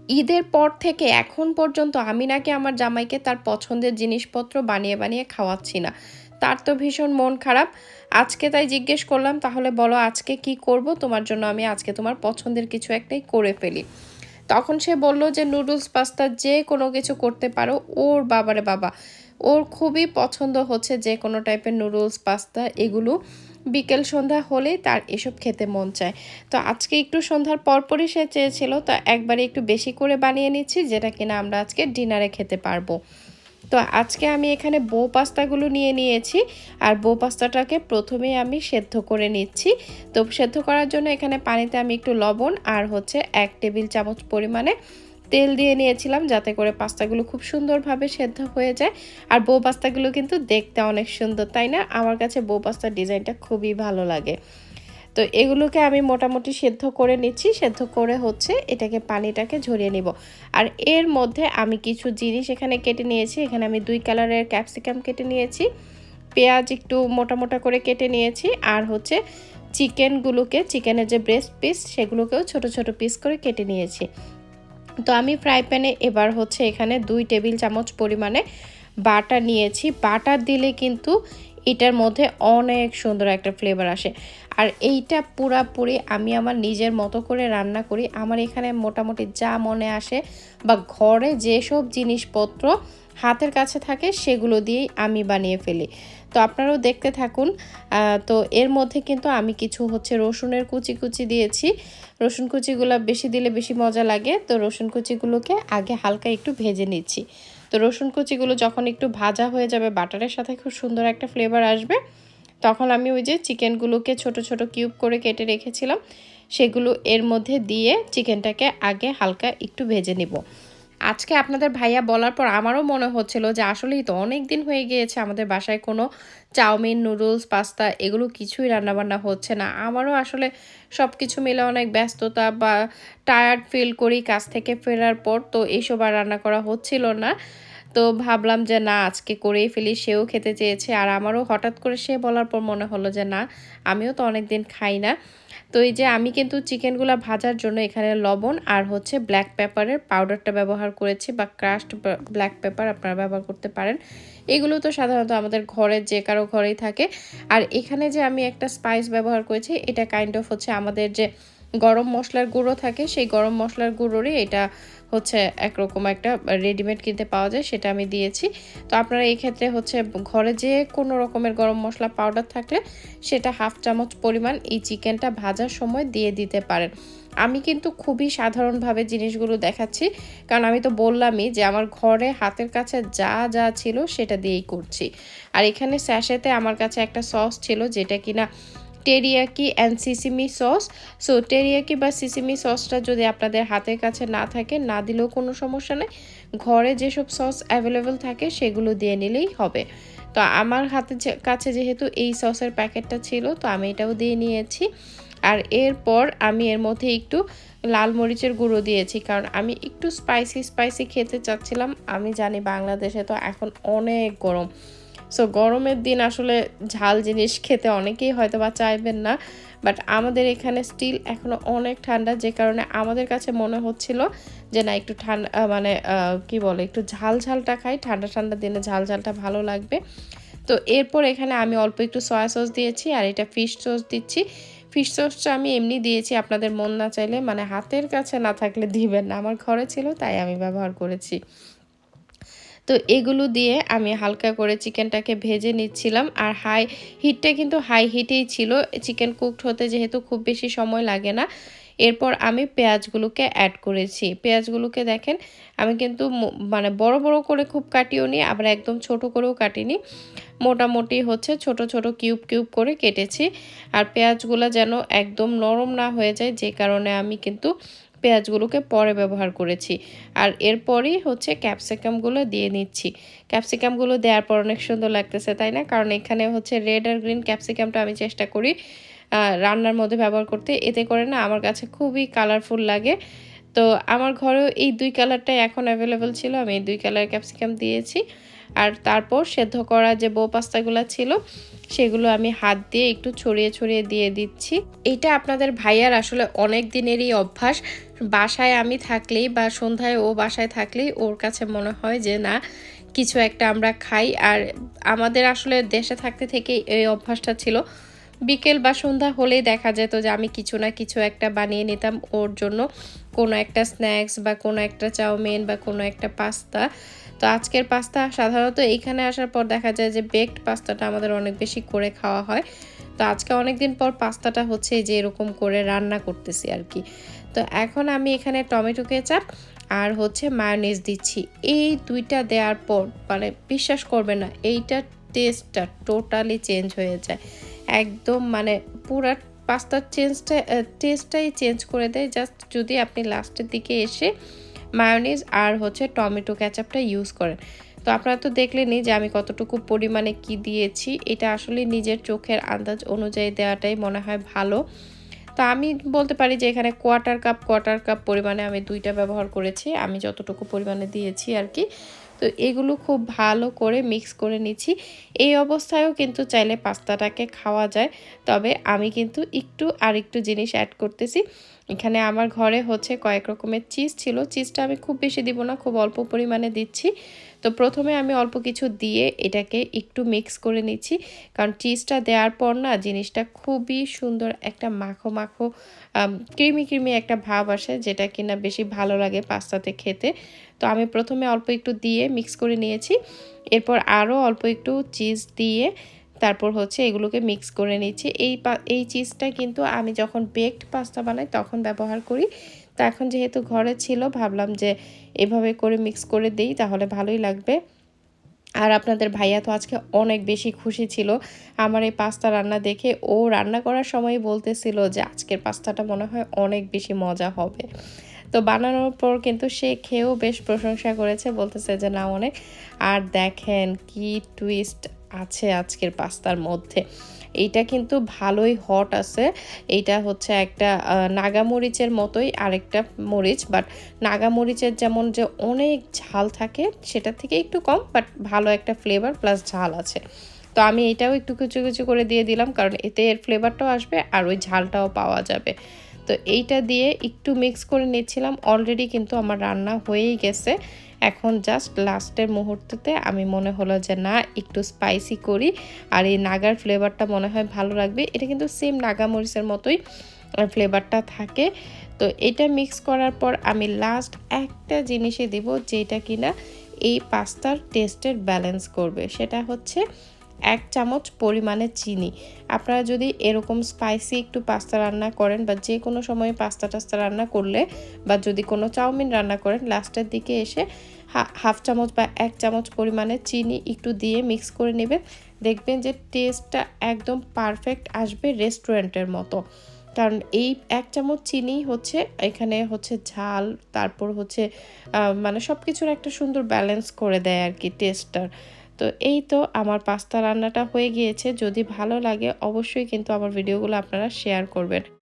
ঈদের পর থেকে এখন পর্যন্ত আমি নাকি আমার জামাইকে তার পছন্দের জিনিসপত্র বানিয়ে বানিয়ে খাওয়াচ্ছি না। তার তো ভীষণ মন খারাপ। আজকে তাই জিজ্ঞেস করলাম, তাহলে বলো আজকে কি করব? তোমার জন্য আমি আজকে তোমার পছন্দের কিছু একটাই করে ফেলি। তখন সে বলল যে নুডলস পাস্তা যে কোনো কিছু করতে পারো। ওর বাবারে বাবা! ওর খুবই পছন্দ হচ্ছে যে কোনো টাইপের নুডলস পাস্তা এগুলো। বিকেল সন্ধ্যা হলেই তার এসব খেতে মন চায়। তো আজকে একটু সন্ধ্যার পরপরই সে চেয়েছিল, তো একবারে একটু বেশি করে বানিয়ে নিচ্ছি যেটা কিনা আমরা আজকে ডিনারে খেতে পারবো। তো আজকে আমি এখানে বো পাস্তাগুলো নিয়ে নিয়েছি, আর বো পাস্তাটাকে প্রথমেই আমি সেদ্ধ করে নিচ্ছি। তো সেদ্ধ করার জন্য এখানে পানিতে আমি একটু লবণ আর হচ্ছে 1 টেবিল চামচ পরিমাণে তেল দিয়ে নিয়েছিলাম, যাতে করে পাস্তাগুলো খুব সুন্দরভাবে সেদ্ধ হয়ে যায়। আর বো পাস্তাগুলো কিন্তু দেখতে অনেক সুন্দর, তাই না? আমার কাছে বো পাস্তার ডিজাইনটা খুবই ভালো লাগে। তো এগুলোকে আমি মোটামুটি সেদ্ধ করে নিচ্ছি। সেদ্ধ করে হচ্ছে এটাকে পানিটাকে ঝরিয়ে নিব। আর এর মধ্যে আমি কিছু জিনিস এখানে কেটে নিয়েছি। এখানে আমি 2 কালারের ক্যাপসিকাম কেটে নিয়েছি, পেঁয়াজ একটু মোটা মোটা করে কেটে নিয়েছি, আর হচ্ছে চিকেনের যে ব্রেস্ট পিস সেগুলোকেও ছোট ছোট পিস করে কেটে নিয়েছি। তো আমি ফ্রাই প্যানে এবার হচ্ছে এখানে 2 টেবিল চামচ পরিমাণে বাটার নিয়েছি। বাটার দিলে কিন্তু এটার মধ্যে অনেক সুন্দর একটা ফ্লেভার আসে। আর এইটা পুরাপুরি আমি আমার নিজের মতো করে রান্না করি। আমার এখানে মোটামুটি যা মনে আসে বা ঘরে যেসব জিনিসপত্র হাতের কাছে থাকে সেগুলো দিয়েই আমি বানিয়ে ফেলি। তো আপনারাও দেখতে থাকুন। তো এর মধ্যে কিন্তু আমি কিছু হচ্ছে রসুনের কুচি দিয়েছি। রসুন কুচিগুলো বেশি দিলে বেশি মজা লাগে। তো রসুন কুচিগুলোকে আগে হালকা একটু ভেজে নিচ্ছি। তো রসুন কুচিগুলো যখন একটু ভাজা হয়ে যাবে, বাটারের সাথে খুব সুন্দর একটা ফ্লেভার আসবে, তখন আমি ওই যে চিকেনগুলোকে ছোট ছোট কিউব করে কেটে রেখেছিলাম সেগুলো এর মধ্যে দিয়ে চিকেনটাকে আগে হালকা একটু ভেজে নিব। আজকে আপনাদের ভাইয়া বলার পর আমারও মনে হচ্ছিল যে আসলেই তো অনেক দিন হয়ে গিয়েছে আমাদের বাসায় কোনো চাউমিন, নুডলস, পাস্তা এগুলো কিছুই রান্নাবান্না হচ্ছে না। আমারও আসলে সব কিছু মিলে অনেক ব্যস্ততা বা টায়ার্ড ফিল করি কাজ থেকে ফেরার পর, তো এইসব আর রান্না করা হচ্ছিল না। তো ভাবলাম যে না, আজকে করেই ফেলি। সেও খেতে চেয়েছে, আর আমারও হঠাৎ করে সে বলার পর মনে হলো যে না, আমিও তো অনেকদিন খাই না। তো এই যে আমি কিন্তু চিকেনগুলা ভাজার জন্য এখানে লবণ আর হচ্ছে ব্ল্যাক পেপারের পাউডারটা ব্যবহার করেছি, বা ক্রাশড ব্ল্যাক পেপার আপনারা ব্যবহার করতে পারেন। এগুলো তো সাধারণত আমাদের ঘরে যে কারো ঘরেই থাকে। আর এখানে যে আমি একটা স্পাইস ব্যবহার করেছি, এটা কাইন্ড অফ হচ্ছে আমাদের যে গরম মশলার গুঁড়ো থাকে, সেই গরম মশলার গুঁড়োরই এটা হচ্ছে একরকম একটা রেডিমেড কিনতে পাওয়া যায়, সেটা আমি দিয়েছি। তো আপনারা এই ক্ষেত্রে হচ্ছে ঘরে যে কোনো রকমের গরম মশলা পাউডার থাকলে সেটা 1/2 চামচ পরিমাণ এই চিকেনটা ভাজার সময় দিয়ে দিতে পারেন। আমি কিন্তু খুবই সাধারণভাবে জিনিসগুলো দেখাচ্ছি, কারণ আমি তো বললামই যে আমার ঘরে হাতের কাছে যা ছিল সেটা দিয়েই করছি। আর এখানে স্যাশেতে আমার কাছে একটা সস ছিল যেটা কিনা teriyaki and sesame sauce. So teriyaki বা সিসিমি সসটা যদি আপনাদের হাতের কাছে না থাকে, না দিলেও কোনো সমস্যা নেই। ঘরে যেসব সস অ্যাভেলেবল থাকে সেগুলো দিয়ে নিলেই হবে। তো আমার হাতের কাছে যেহেতু এই সসের প্যাকেটটা ছিল, তো আমি এটাও দিয়ে নিয়েছি। আর এরপর আমি এর মধ্যে একটু লাল মরিচের গুঁড়ো দিয়েছি, কারণ আমি একটু স্পাইসি খেতে চাচ্ছিলাম। আমি জানি বাংলাদেশে তো এখন অনেক গরম। সো গরমের দিন আসলে ঝাল জিনিস খেতে অনেকেই হয়তো বা চাইবেন না, বাট আমাদের এখানে স্টিল এখনও অনেক ঠান্ডা, যে কারণে আমাদের কাছে মনে হচ্ছিল যে না, একটু ঠান্ডা মানে কি বলে, একটু ঝালটা খাই, ঠান্ডা দিনে ঝালটা ভালো লাগবে। তো এরপর এখানে আমি অল্প একটু সয়া সস দিয়েছি, আর এটা ফিশ সস দিচ্ছি। ফিশ সসটা আমি এমনি দিয়েছি, আপনাদের মন না চাইলে মানে হাতের কাছে না থাকলে দিবেন না। আমার ঘরে ছিল তাই আমি ব্যবহার করেছি। তো এগুলো দিয়ে আমি হালকা করে চিকেনটাকে ভেজে নিচ্ছিলাম, আর হিটটা কিন্তু হাই হিটেই ছিল। চিকেন কুকড হতে যেহেতু খুব বেশি সময় লাগে না। এরপর আমি পেঁয়াজগুলোকে অ্যাড করেছি। পেঁয়াজগুলোকে দেখেন আমি কিন্তু মানে বড় করে খুব কাটিও নি, আবার একদম ছোট করেও কাটিনি। মোটামুটি হচ্ছে ছোট কিউব করে কেটেছি। আর পেঁয়াজগুলো যেন একদম নরম না হয়ে যায়, যে কারণে আমি কিন্তু পেঁয়াজগুলোকে পরে ব্যবহার করেছি। আর এরপরই হচ্ছে ক্যাপসিকামগুলো দিয়ে নিচ্ছি। ক্যাপসিকামগুলো দেওয়ার পর অনেক সুন্দর লাগতেছে, তাই না? কারণ এখানে হচ্ছে রেড আর গ্রিন ক্যাপসিকামটা আমি চেষ্টা করি রান্নার মধ্যে ব্যবহার করতে। এতে করে না আমার কাছে খুবই কালারফুল লাগে। তো আমার ঘরেও এই 2 কালারটাই এখন অ্যাভেলেবল ছিল, আমি এই 2 কালার ক্যাপসিকাম দিয়েছি। আর তারপর সেদ্ধ করা যে বো পাস্তাগুলো ছিল সেগুলো আমি হাত দিয়ে একটু ছড়িয়ে ছড়িয়ে দিয়ে দিচ্ছি। এটা আপনাদের ভাইয়ার আসলে অনেক দিনেরই অভ্যাস। বাসায় আমি থাকলেই বা সন্ধ্যায় ও বাসায় থাকলেই ওর কাছে মনে হয় যে না কিছু একটা আমরা খাই। আর আমাদের আসলে দেশে থাকতে থেকেই এই অভ্যাসটা ছিল। বিকেল বা সন্ধ্যা হলেই দেখা যেত যে আমি কিছু না কিছু একটা বানিয়ে নিতাম ওর জন্য, কোনো একটা স্ন্যাক্স বা কোনো একটা চাউমিন বা কোনো একটা পাস্তা। তো আজকের পাস্তা সাধারণত এইখানে আসার পর দেখা যায় যে বেকড পাস্তাটা আমাদের অনেক বেশি করে খাওয়া হয়। তো আজকে অনেক দিন পর পাস্তাটা হচ্ছে এই যে এরকম করে রান্না করতেছি আর কি। তো এখন আমি এখানে টমেটো কেচাপ আর হচ্ছে মায়োনিজ দিচ্ছি। এই ২টা দেওয়ার পর মানে বিশ্বাস করবেন না, এইটার টেস্টটা টোটালি চেঞ্জ হয়ে যায়। একদম মানে পুরা পাস্তার টেস্টটাই চেঞ্জ করে দেয় জাস্ট যদি আপনি লাস্টের দিকে এসে মায়োনিজ আর হচ্ছে টমেটো কেচাপটা ইউজ করেন। তো আপনারা তো দেখলেনই যে আমি কতটুকু পরিমাণে কি দিয়েছি। এটা আসলে নিজের চোখের আন্দাজ অনুযায়ী দেওয়াটাই মনে হয় ভালো। তো আমি বলতে পারি যে এখানে কোয়ার্টার কাপ পরিমাণে আমি ২টা ব্যবহার করেছি। আমি যতটুকু পরিমাণে দিয়েছি আর কি। তো এগুলো খুব ভালো করে মিক্স করে নিচ্ছি। এই অবস্থায়ও কিন্তু চাইলে পাস্তাটাকে খাওয়া যায়। তবে আমি কিন্তু আরেকটু জিনিস অ্যাড করতেছি। এখানে আমার ঘরে হচ্ছে কয়েক রকমের চিজ ছিল। চিজটা আমি খুব বেশি দিব না, খুব অল্প পরিমাণে দিচ্ছি। তো প্রথমে আমি অল্প কিছু দিয়ে এটাকে একটু মিক্স করে নিচ্ছি। কারণ চিজটা দেওয়ার পর না জিনিসটা খুবই সুন্দর একটা মাখো ক্রিমি একটা ভাব আসে যেটা কিনা বেশি ভালো লাগে পাস্তাতে খেতে। তো আমি প্রথমে অল্প একটু দিয়ে মিক্স করে নিয়েছি। এরপর আরও অল্প একটু চিজ দিয়ে তারপর হচ্ছে এগুলোকে মিক্স করে নিচ্ছি। এই চিজটা কিন্তু আমি যখন বেকড পাস্তা বানাই তখন ব্যবহার করি। তো এখন যেহেতু ঘরে ছিল ভাবলাম যে এভাবে করে মিক্স করে দেই তাহলে ভালোই লাগবে। আর আপনাদের ভাইয়া তো আজকে অনেক বেশি খুশি ছিল আমার এই পাস্তা রান্না দেখে। ও রান্না করার সময়ই বলতেছিল যে আজকের পাস্তাটা মনে হয় অনেক বেশি মজা হবে। তো বানানোর পর কিন্তু সে খেয়েও বেশ প্রশংসা করেছে, বলতেছে যে না অনেক। আর দেখেন কি টুইস্ট আছে আজকের পাস্তার মধ্যে। এইটা কিন্তু ভালোই হট আছে। এইটা হচ্ছে একটা নাগা মরিচের মতোই আরেকটা মরিচ, বাট নাগা মরিচের যেমন যে অনেক ঝাল থাকে সেটার থেকে একটু কম, বাট ভালো একটা ফ্লেভার প্লাস ঝাল আছে। তো আমি এটাও একটু কুচি কুচি করে দিয়ে দিলাম কারণ এতে এর ফ্লেভারটাও আসবে আর ওই ঝালটাও পাওয়া যাবে। তো এইটা দিয়ে একটু মিক্স করে নিচ্ছিলাম। অলরেডি কিন্তু আমার রান্না হয়েই গেছে। এখন জাস্ট লাস্টের মুহূর্ততে আমি মনে হলো যে না একটু স্পাইসি করি আর এই নাগার ফ্লেভারটা মনে হয় ভালো লাগবে। এটা কিন্তু সেম নাগা মরিচের মতোই ফ্লেভারটা থাকে। তো এটা মিক্স করার পর আমি লাস্ট একটা জিনিসই দিব যেটা কিনা এই পাস্তার টেস্টের ব্যালেন্স করবে, সেটা হচ্ছে ১ চামচ পরিমাণে চিনি। আপনারা যদি এরকম স্পাইসি একটু পাস্তা রান্না করেন বা যে কোনো সময় পাস্তা রান্না করলে বা যদি কোনো চাউমিন রান্না করেন লাস্টের দিকে এসে হাফ চামচ বা ১ চামচ পরিমাণে চিনি একটু দিয়ে মিক্স করে নেবেন। দেখবেন যে টেস্টটা একদম পারফেক্ট আসবে রেস্টুরেন্টের মতো। কারণ এই ১ চামচ চিনি হচ্ছে এখানে হচ্ছে ঝাল, তারপর হচ্ছে মানে সব কিছুর একটা সুন্দর ব্যালেন্স করে দেয় আর কি টেস্টটার। তো এই তো আমার পাস্তা রান্নাটা হয়ে গিয়েছে। যদি ভালো লাগে অবশ্যই কিন্তু আমার ভিডিওগুলো আপনারা শেয়ার করবেন।